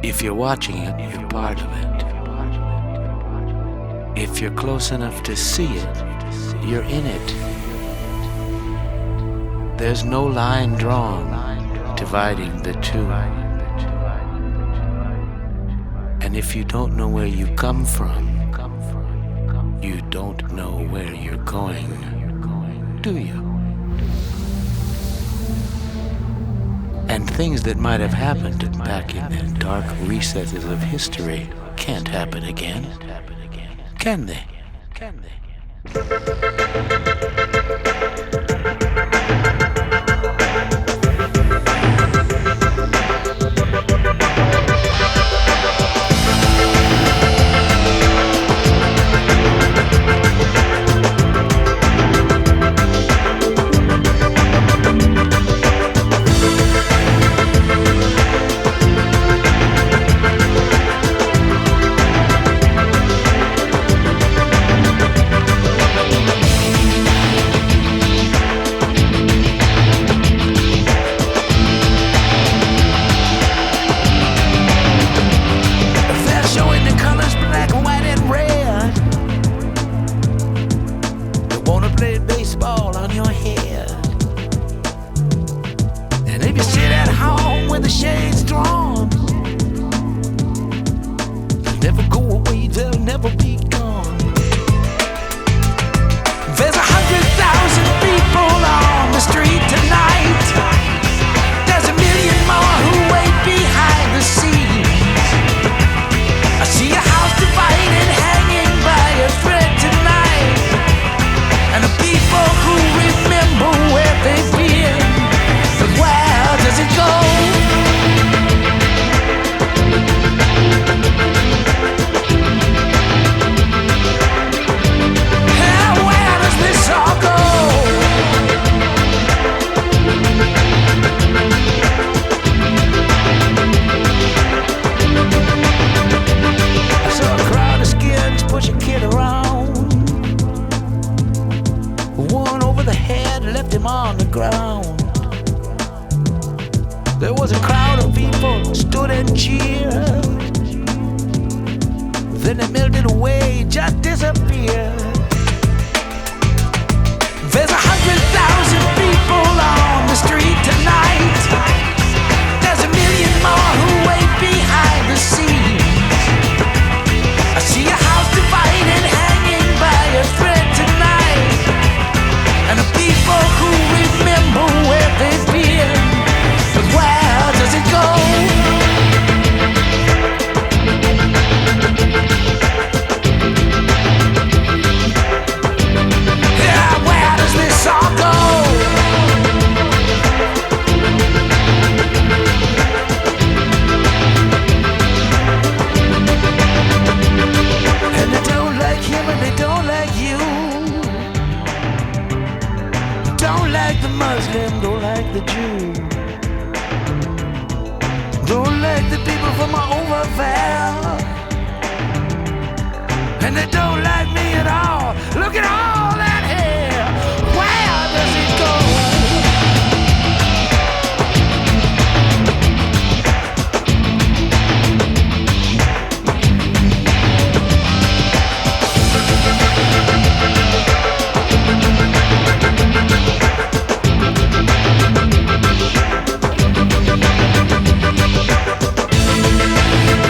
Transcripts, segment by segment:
If you're watching it, you're part of it. If you're close enough to see it, you're in it. There's no line drawn dividing the two. And if you don't know where you come from, you don't know where you're going, do you? And things that might have happened back in the dark recesses of history can't happen again, can they?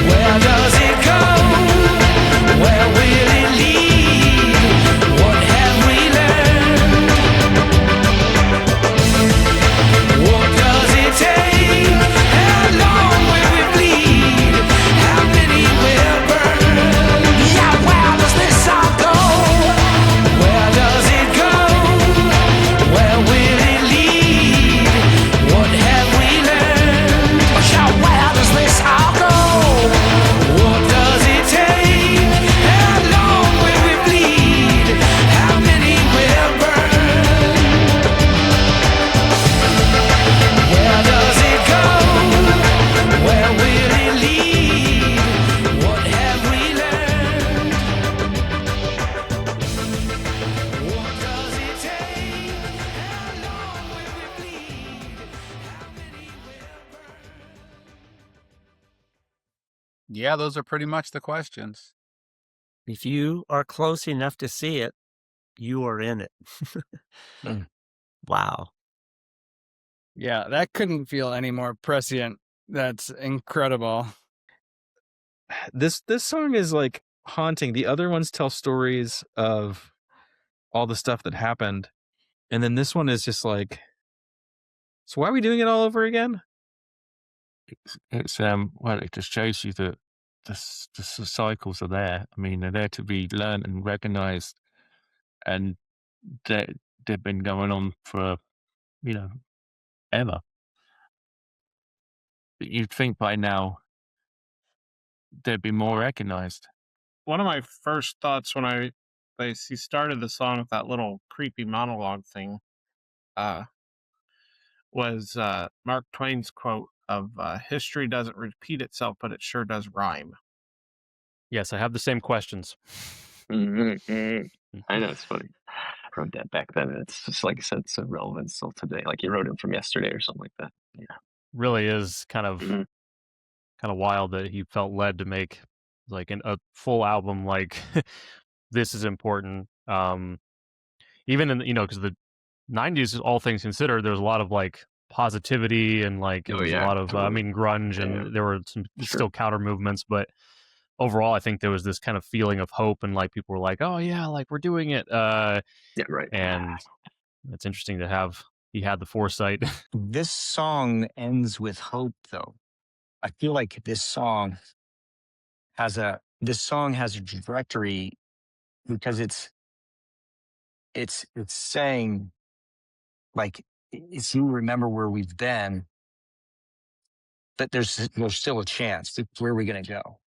Where does it go? Where will it lead? What Yeah, those are pretty much the questions. If you are close enough to see it, you are in it. Mm. Wow. Yeah, that couldn't feel any more prescient. That's incredible. This song is like haunting. The other ones tell stories of all the stuff that happened, and then this one is just like, so why are we doing it all over again? It's well, it just shows you that the cycles are there. I mean, they're there to be learned and recognized, and they they've been going on for, you know, ever. But you'd think by now they'd be more recognized. One of my first thoughts when he started the song with that little creepy monologue thing, uh, was Mark Twain's quote of "History doesn't repeat itself, but it sure does rhyme." Yes, I have the same questions. I know, it's funny. I wrote that back then, and it's just like I said, it's relevant still today. Like you wrote it from yesterday or something like that. Yeah. Really is Mhm. kind of wild that he felt led to make like a full album like this is important. Even in because the 90s, all things considered, there was a lot of like positivity and like it Oh was a yeah, lot of totally. grunge, Yeah, and there were some sure. still counter movements, but overall I think there was this kind of feeling of hope, and like people were like, oh yeah, like we're doing it, Yeah, right. and it's interesting to have he had the foresight. This song ends with hope, though. I feel like this song has a trajectory because it's saying, like, if you remember where we've been, that there's still a chance. Where are we going to go?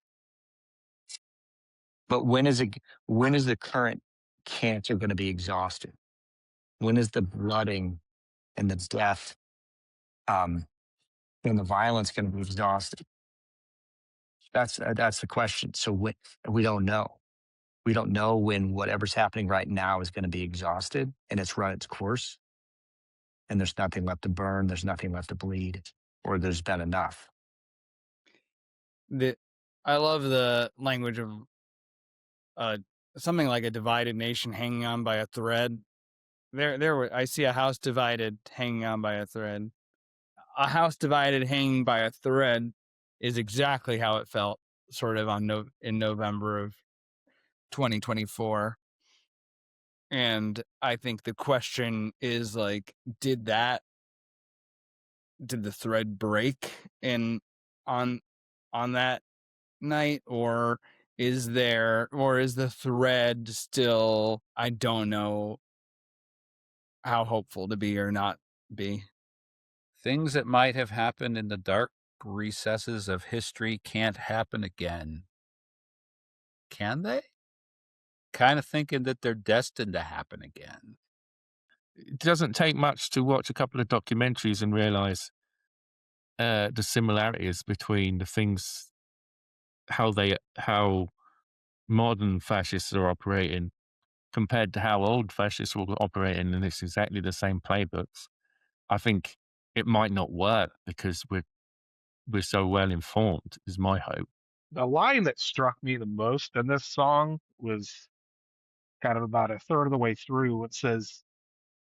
But when is the current cancer going to be exhausted? When is the blooding and the death and the violence going to be exhausted? That's the question. So we don't know. We don't know when whatever's happening right now is going to be exhausted and it's run its course, and there's nothing left to burn. There's nothing left to bleed, or there's been enough. I love the language of uh, something like a divided nation hanging on by a thread. I see a house divided hanging on by a thread. A house divided hanging by a thread is exactly how it felt sort of in November of 2024. And I think the question is like, did the thread break on on that night, or is the thread still, I don't know how hopeful to be or not be. Things that might have happened in the dark recesses of history can't happen again. Can they? Kind of thinking that they're destined to happen again. It doesn't take much to watch a couple of documentaries and realize the similarities between the things, how modern fascists are operating compared to how old fascists were operating, and it's exactly the same playbooks. I think it might not work because we're so well informed, is my hope. The line that struck me the most in this song was kind of about a third of the way through. It says,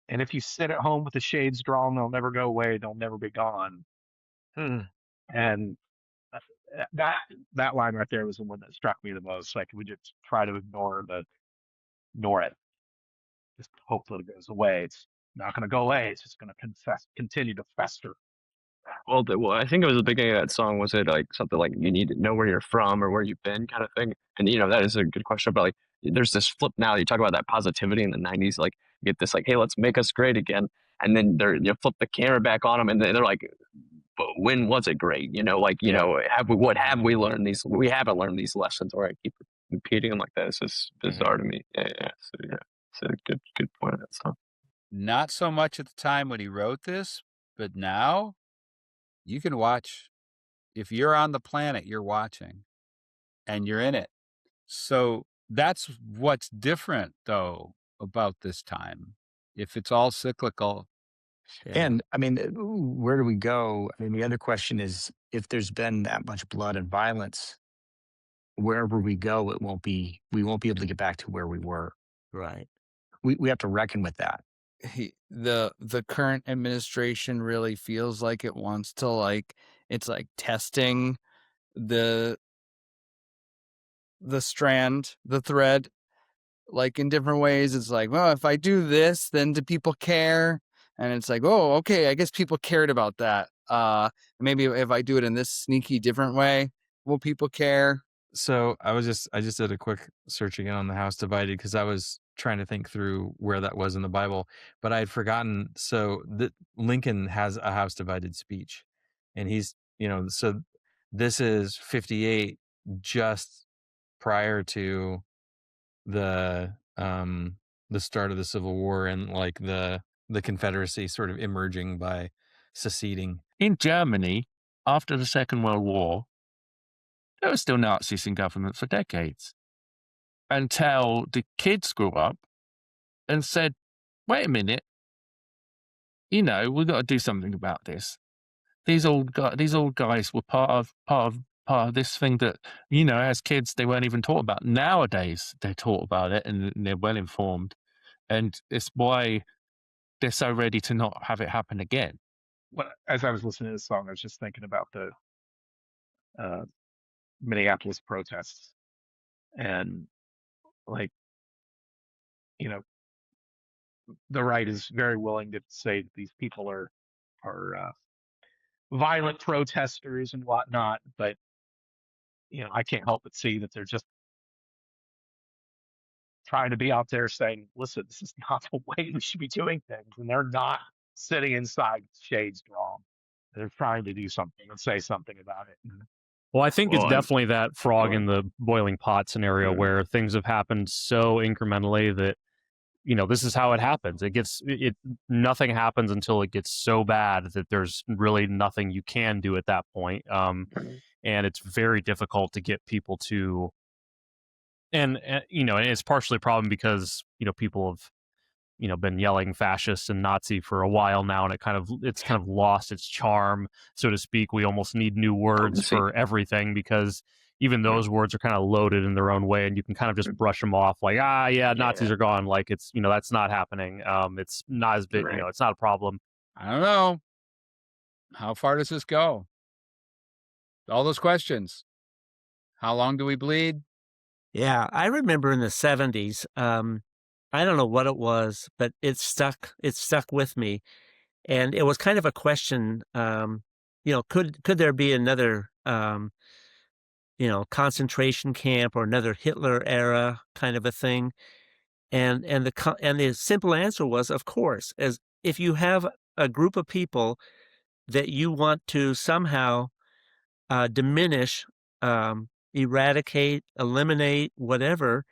"And if you sit at home with the shades drawn, they'll never go away. They'll never be gone." Hmm. And uh, that that line right there was the one that struck me the most. Like we just try to ignore it, just hope that it goes away. It's not going to go away. It's just going to continue to fester. Well, I think it was the beginning of that song. Was it like something like you need to know where you're from or where you've been, kind of thing? And that is a good question. But like, there's this flip now. You talk about that positivity in the '90s. Like, you get this like, hey, let's make us great again. And then you flip the camera back on them, and they're like, but when was it great? What have we learned? We haven't learned these lessons, or I keep repeating them like that. It's just bizarre to me. Yeah, yeah. So yeah, it's a good point of that song. Not so much at the time when he wrote this, but now you can watch. If you're on the planet, you're watching and you're in it. So that's what's different, though, about this time. If it's all cyclical. Yeah. And I mean, where do we go? I mean, the other question is, if there's been that much blood and violence, wherever we go, we won't be able to get back to where we were. Right. We have to reckon with that. The current administration really feels like it wants to it's like testing the thread, like in different ways. It's like, well, if I do this, then do people care? And it's like, oh, okay, I guess people cared about that. Maybe if I do it in this sneaky different way, will people care? So I just did a quick search again on the house divided because I was trying to think through where that was in the Bible, but I had forgotten. So that Lincoln has a house divided speech, and he's, so this is 58, just prior to the start of the Civil War and like the Confederacy sort of emerging by seceding. In Germany, after the Second World War, there were still Nazis in government for decades, until the kids grew up and said, wait a minute, we've got to do something about this. These old guys were part of this thing that, as kids, they weren't even taught about. Nowadays, they're taught about it and they're well informed. And it's why they're so ready to not have it happen again. Well, as I was listening to this song, I was just thinking about the Minneapolis protests, and the right is very willing to say that these people are violent protesters and whatnot, but I can't help but see that they're just trying to be out there saying, listen, this is not the way we should be doing things, and they're not sitting inside shades wrong. They're trying to do something and say something about it. Well, I think it's definitely that frog in the boiling pot scenario where things have happened so incrementally that, this is how it happens. Nothing happens until it gets so bad that there's really nothing you can do at that point. And it's very difficult to get people to, and it's partially a problem because, people have, been yelling fascist and Nazi for a while now, and it's kind of lost its charm, so to speak. We almost need new words for everything because even those words are kind of loaded in their own way, and you can kind of just brush them off like, Nazis are gone. Like it's, that's not happening. It's not as big, it's not a problem. I don't know. How far does this go? All those questions. How long do we bleed? Yeah, I remember in the 70s, I don't know what it was, but it stuck with me. And it was kind of a question, could there be another, concentration camp or another Hitler era kind of a thing? And the simple answer was, of course, as if you have a group of people that you want to somehow diminish, eradicate, eliminate, whatever,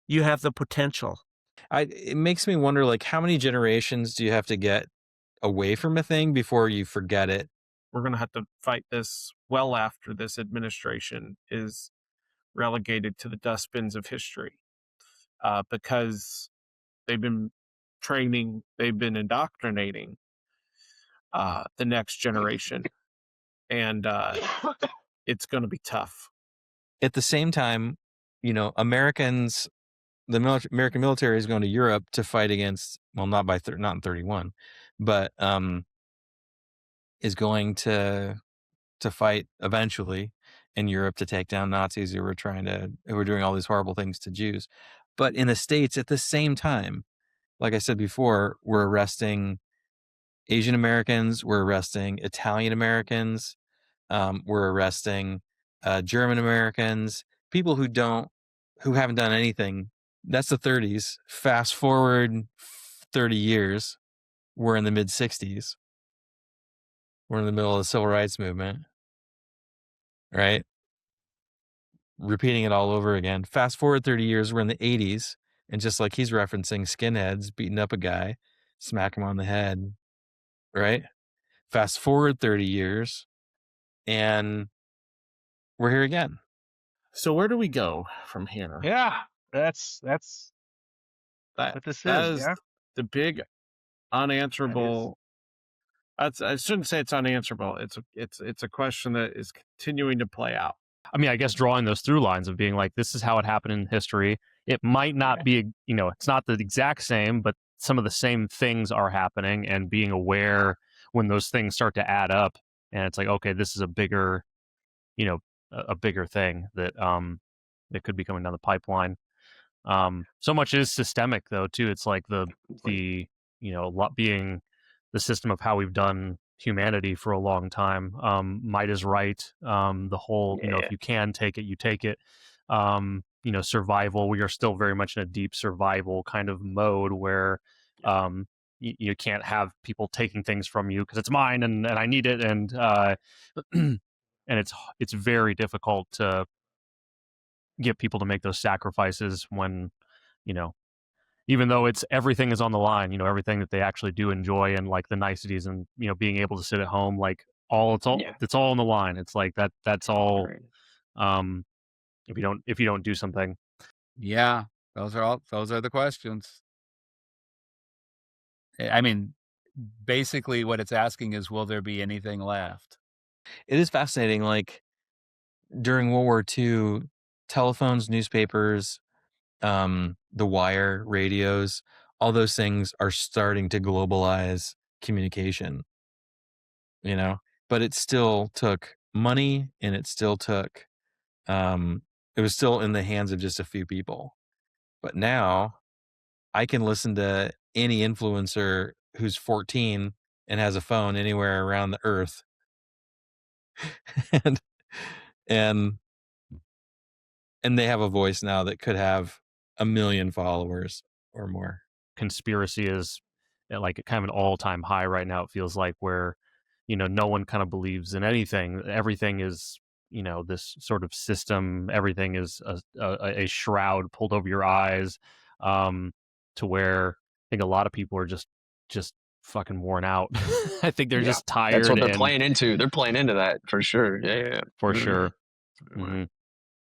you have the potential. It makes me wonder, like, how many generations do you have to get away from a thing before you forget it? We're going to have to fight this well after this administration is relegated to the dustbins of history, because they've been indoctrinating the next generation, and it's going to be tough. At the same time, Americans, the American military is going to Europe to fight against, well, not in 31, but is going to fight eventually in Europe to take down Nazis who were doing all these horrible things to Jews. But in the States, at the same time, like I said before, we're arresting Asian Americans, we're arresting Italian Americans, we're arresting German Americans, people who haven't done anything. That's the 30s. Fast forward 30 years, we're in the mid 60s. We're in the middle of the civil rights movement, right? Repeating it all over again. Fast forward 30 years, we're in the 80s, and just like he's referencing skinheads beating up a guy, smack him on the head, right? Fast forward 30 years, and we're here again. So where do we go from here? Yeah, that's what this is. Yeah? The big unanswerable. I shouldn't say it's unanswerable. It's a question that is continuing to play out. I mean, I guess drawing those through lines of being like, this is how it happened in history. It might not be, it's not the exact same, but some of the same things are happening, and being aware when those things start to add up, and it's like, okay, this is a bigger, a bigger thing that that could be coming down the pipeline. So much is systemic though too. It's like the lot being the system of how we've done humanity for a long time. Might is right. The whole, if you can take it, you take it. Survival. We are still very much in a deep survival kind of mode where you can't have people taking things from you because it's mine and I need it, and and it's very difficult to get people to make those sacrifices when, even though it's everything is on the line, everything that they actually do enjoy, and like the niceties, and being able to sit at home, like it's all on the line. It's like that's all. If you don't do something. Yeah, those are the questions. I mean, basically what it's asking is, will there be anything left? It is fascinating. Like during World War II, telephones, newspapers, the wire, radios, all those things are starting to globalize communication, but it still took money, and it still took, it was still in the hands of just a few people. But now I can listen to any influencer who's 14 and has a phone anywhere around the earth. and they have a voice now that could have 1 million followers or more. Conspiracy is at like kind of an all-time high right now, it feels like, where no one kind of believes in anything. Everything is this sort of system. Everything is a shroud pulled over your eyes, to where I think a lot of people are just fucking worn out. I think they're just tired. That's what they're playing into. They're playing into that for sure. Yeah. For sure. Mm-hmm.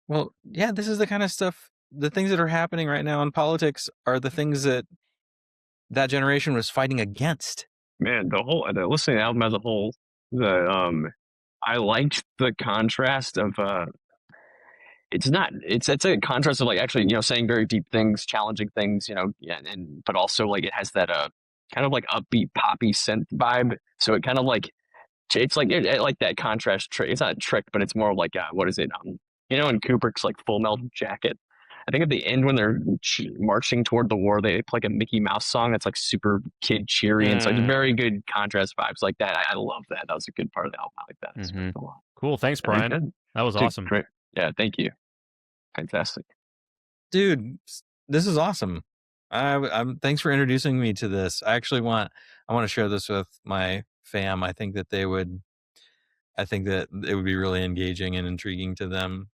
Well, yeah, this is the kind of stuff, the things that are happening right now in politics are the things that generation was fighting against. Man, listening to the album as a whole, I liked the contrast of, it's a contrast of like actually, saying very deep things, challenging things, but also like it has that, kind of like upbeat poppy synth vibe. So it kind of like, it's like, it like that contrast trick. It's not a trick, but it's more like, what is it? In Kubrick's like Full Metal Jacket, I think at the end when they're marching toward the war, they play like a Mickey Mouse song that's like super kid cheery, and so it's very good contrast vibes like that. I love that. That was a good part of the album. I like that. Mm-hmm. A lot. Cool. Thanks, Brian. That was awesome. Great. Yeah, thank you. Fantastic. Dude, this is awesome. I'm thanks for introducing me to this. I want to share this with my fam. I think that it would be really engaging and intriguing to them.